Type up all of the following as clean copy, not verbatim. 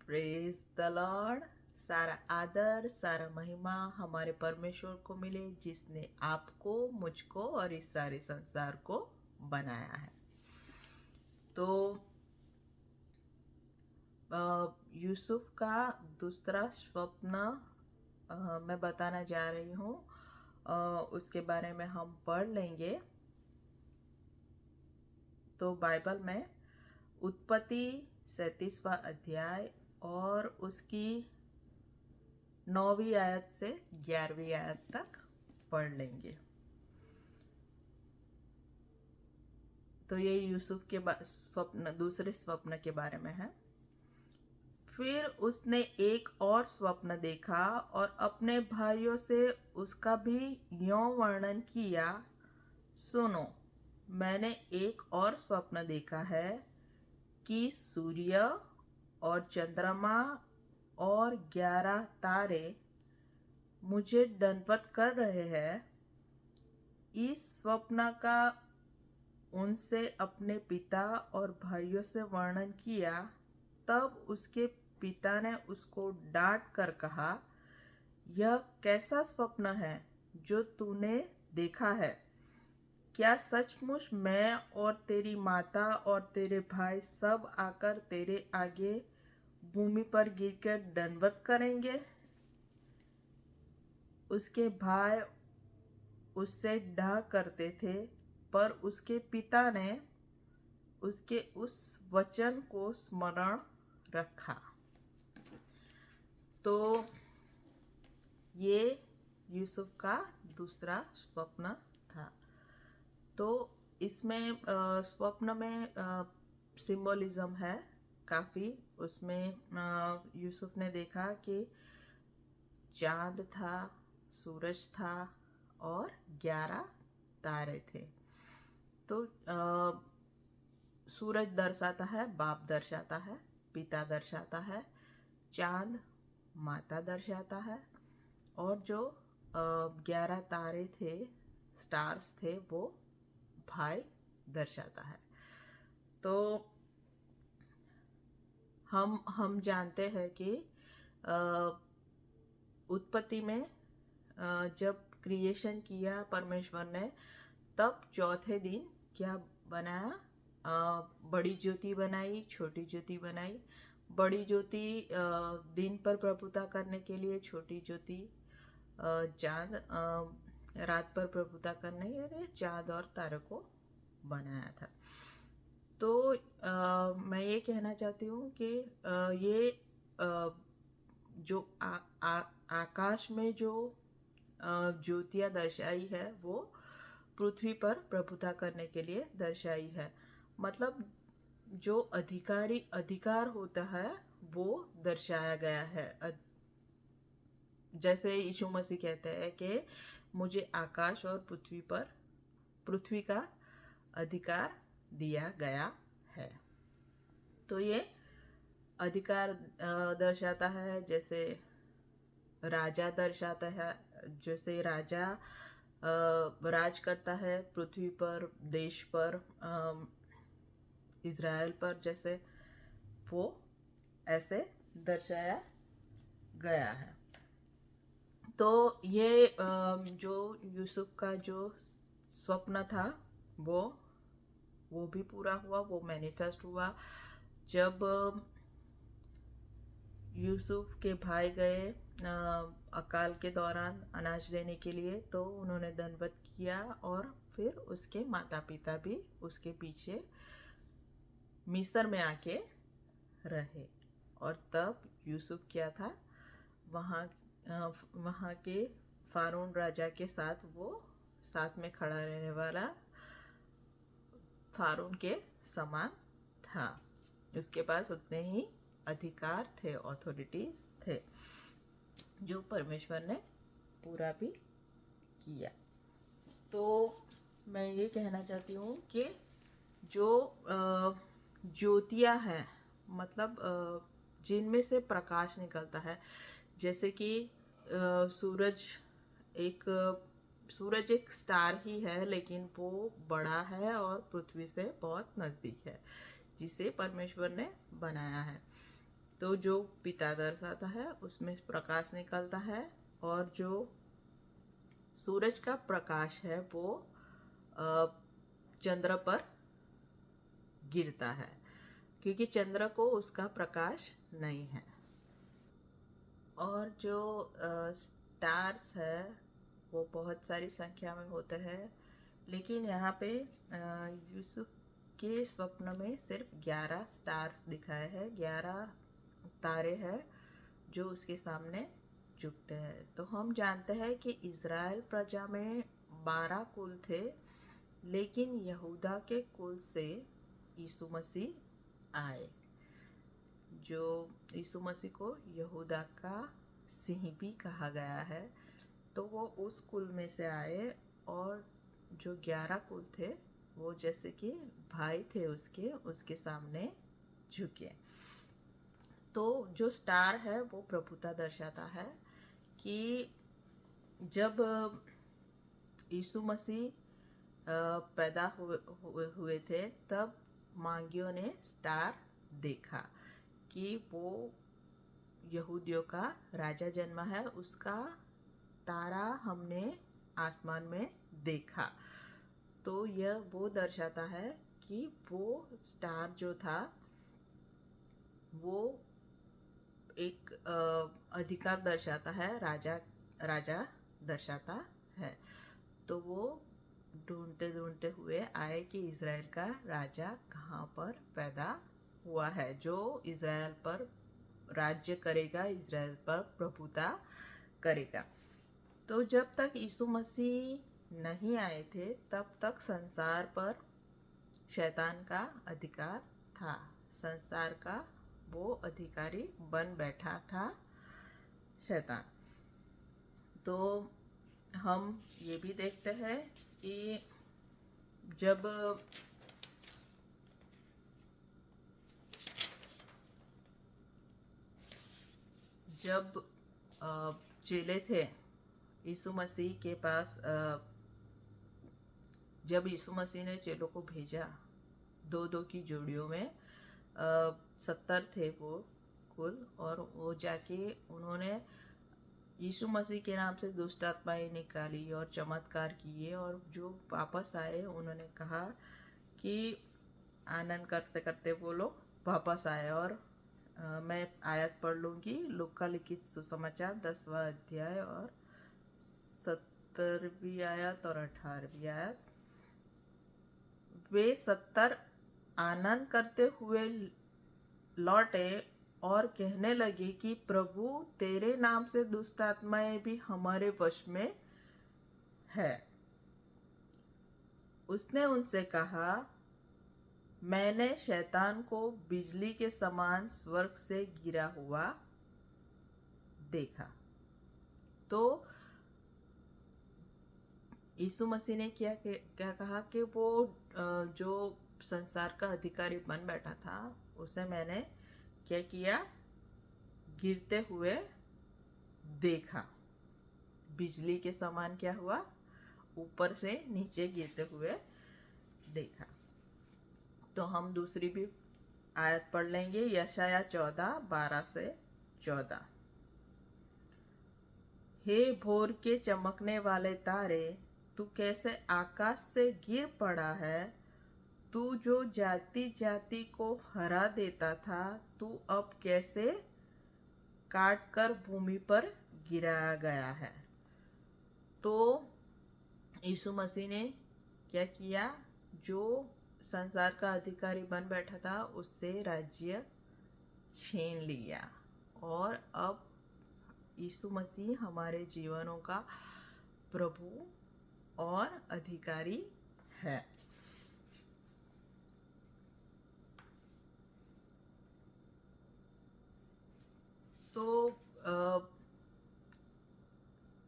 Praise the Lord. सारा आदर सारा महिमा हमारे परमेश्वर को मिले जिसने आपको, मुझको और इस सारे संसार को बनाया है। तो यूसुफ का दूसरा स्वप्न मैं बताना जा रही हूँ। उसके बारे में हम पढ़ लेंगे। तो बाइबल में उत्पत्ति 37वां अध्याय और उसकी 9वीं आयत से 11वीं आयत तक पढ़ लेंगे। तो ये यूसुफ के दूसरे स्वप्न के बारे में है। फिर उसने एक और स्वप्न देखा और अपने भाइयों से उसका भी यों वर्णन किया। सुनो, मैंने एक और स्वप्न देखा है कि सूर्य और चंद्रमा और 11 तारे मुझे दंडवत कर रहे हैं। इस स्वप्न का उनसे अपने पिता और भाइयों से वर्णन किया। तब उसके पिता ने उसको डांट कर कहा, यह कैसा स्वप्न है जो तूने देखा है? क्या सचमुच मैं और तेरी माता और तेरे भाई सब आकर तेरे आगे भूमि पर गिरकर दंडवत करेंगे? उसके भाई उससे डाह करते थे, पर उसके पिता ने उसके उस वचन को स्मरण रखा। तो ये यूसुफ का दूसरा स्वप्न था। तो इसमें स्वप्न में सिंबोलिज्म है काफ़ी। उसमें यूसुफ ने देखा कि चांद था, सूरज था और 11 तारे थे। तो सूरज दर्शाता है, बाप दर्शाता है, पिता दर्शाता है। चांद माता दर्शाता है और जो 11 तारे थे, स्टार्स थे, वो भाई दर्शाता है। तो हम जानते हैं कि उत्पत्ति में जब क्रिएशन किया परमेश्वर ने, तब चौथे दिन क्या बनाया? बड़ी ज्योति बनाई, छोटी ज्योति बनाई। बड़ी ज्योति दिन पर प्रभुता करने के लिए, छोटी ज्योति चांद रात पर प्रभुता करने के लिए चांद और तारों को बनाया था। तो मैं ये कहना चाहती हूँ कि ये जो आकाश में जो ज्योतियाँ दर्शाई है वो पृथ्वी पर प्रभुता करने के लिए दर्शाई है। मतलब जो अधिकार होता है वो दर्शाया गया है। जैसे यीशु मसीह कहते हैं कि मुझे आकाश और पृथ्वी का अधिकार दिया गया है। तो ये अधिकार दर्शाता है। जैसे राजा दर्शाता है, जैसे राजा राज करता है पृथ्वी पर, देश पर, इज़राइल पर, जैसे वो ऐसे दर्शाया गया है। तो ये जो यूसुफ का जो स्वप्न था वो भी पूरा हुआ, वो मैनिफेस्ट हुआ। जब यूसुफ के भाई गए अकाल के दौरान अनाज लेने के लिए, तो उन्होंने दंडवत किया और फिर उसके माता पिता भी उसके पीछे मिस्र में आके रहे। और तब यूसुफ क्या था, वहाँ के फारून राजा के साथ वो साथ में खड़ा रहने वाला फारून के समान था। उसके पास उतने ही अधिकार थे, अथॉरिटीज थे, जो परमेश्वर ने पूरा भी किया। तो मैं ये कहना चाहती हूँ कि जो ज्योतियाँ हैं, मतलब जिनमें से प्रकाश निकलता है, जैसे कि सूरज एक स्टार ही है, लेकिन वो बड़ा है और पृथ्वी से बहुत नज़दीक है, जिसे परमेश्वर ने बनाया है। तो जो पिता दर्शाता है उसमें प्रकाश निकलता है, और जो सूरज का प्रकाश है वो चंद्र पर गिरता है, क्योंकि चंद्र को उसका प्रकाश नहीं है। और जो स्टार्स है वो बहुत सारी संख्या में होते हैं, लेकिन यहाँ पे यूसुफ के स्वप्न में सिर्फ 11 स्टार्स दिखाए हैं, 11 तारे हैं जो उसके सामने झुकते हैं। तो हम जानते हैं कि इज़राइल प्रजा में 12 कुल थे, लेकिन यहूदा के कुल से यीशु मसीह आए। जो यीशु मसीह को यहूदा का सिंह भी कहा गया है, तो वो उस कुल में से आए, और जो 11 कुल थे वो जैसे कि भाई थे उसके सामने झुके। तो जो स्टार है वो प्रभुता दर्शाता है कि जब यीशु मसीह पैदा हुए थे, तब मांगियों ने स्टार देखा कि वो यहूदियों का राजा जन्मा है, उसका तारा हमने आसमान में देखा। तो यह वो दर्शाता है कि वो स्टार जो था वो एक अधिकार दर्शाता है, राजा दर्शाता है। तो वो ढूंढते ढूंढते हुए आए कि इज़राइल का राजा कहाँ पर पैदा हुआ है, जो इज़राइल पर राज्य करेगा, इज़राइल पर प्रभुता करेगा। तो जब तक यीशु मसीह नहीं आए थे, तब तक संसार पर शैतान का अधिकार था। संसार का वो अधिकारी बन बैठा था शैतान। तो हम ये भी देखते हैं कि जब चेले थे यीशु मसीह के पास, जब यीशु मसीह ने चेलों को भेजा 2-2 की जोड़ियों में, 70 थे वो कुल, और वो जाके उन्होंने यीशु मसीह के नाम से दुष्ट आत्माएं निकाली और चमत्कार किए, और जो वापस आए उन्होंने कहा कि आनंद करते करते वो लोग वापस आए। और मैं आयत पढ़ लूँगी, लूका लिखित सुसमाचार 10वां अध्याय और 17वीं आयत और 18वीं आयत। वे 70 आनंद करते हुए लौटे और कहने लगे कि प्रभु, तेरे नाम से दुष्ट आत्माएं भी हमारे वश में है। उसने उनसे कहा, मैंने शैतान को बिजली के समान स्वर्ग से गिरा हुआ देखा। तो यीशु मसीह ने क्या कहा कि वो जो संसार का अधिकारी बन बैठा था, उसे मैंने क्या किया, गिरते हुए देखा। बिजली के समान क्या हुआ, ऊपर से नीचे गिरते हुए देखा। तो हम दूसरी भी आयत पढ़ लेंगे, यशाया 14:12 से 14। हे भोर के चमकने वाले तारे, तू कैसे आकाश से गिर पड़ा है। तू जो जाति जाति को हरा देता था, तू अब कैसे काट कर भूमि पर गिराया गया है। तो यीशु मसीह ने क्या किया, जो संसार का अधिकारी बन बैठा था उससे राज्य छीन लिया, और अब यीशु मसीह हमारे जीवनों का प्रभु और अधिकारी है। तो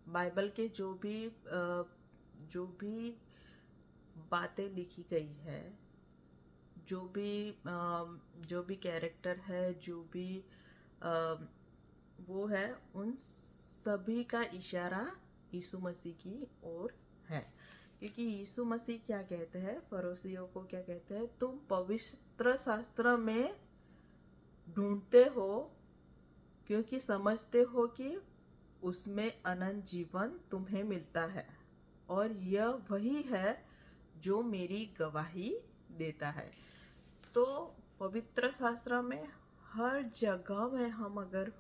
बाइबल के जो भी बातें लिखी गई है, जो भी कैरेक्टर है, जो भी वो है, उन सभी का इशारा यीशु मसीह की ओर है। क्योंकि यीशु मसीह क्या कहते हैं, फरीसियों को क्या कहते हैं, तुम पवित्र शास्त्र में ढूंढते हो क्योंकि समझते हो कि उसमें अनंत जीवन तुम्हें मिलता है, और यह वही है जो मेरी गवाही देता है। तो पवित्र शास्त्र में हर जगह में हम अगर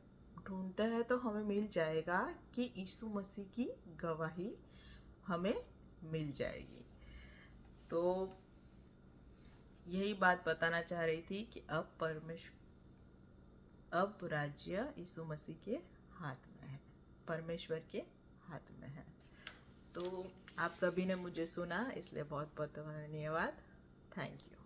ढूंढते हैं तो हमें मिल जाएगा कि यीशु मसीह की गवाही हमें मिल जाएगी। तो यही बात बताना चाह रही थी कि अब राज्य यीशु मसीह के हाथ में है, परमेश्वर के हाथ में है। तो आप सभी ने मुझे सुना, इसलिए बहुत बहुत धन्यवाद। Thank you.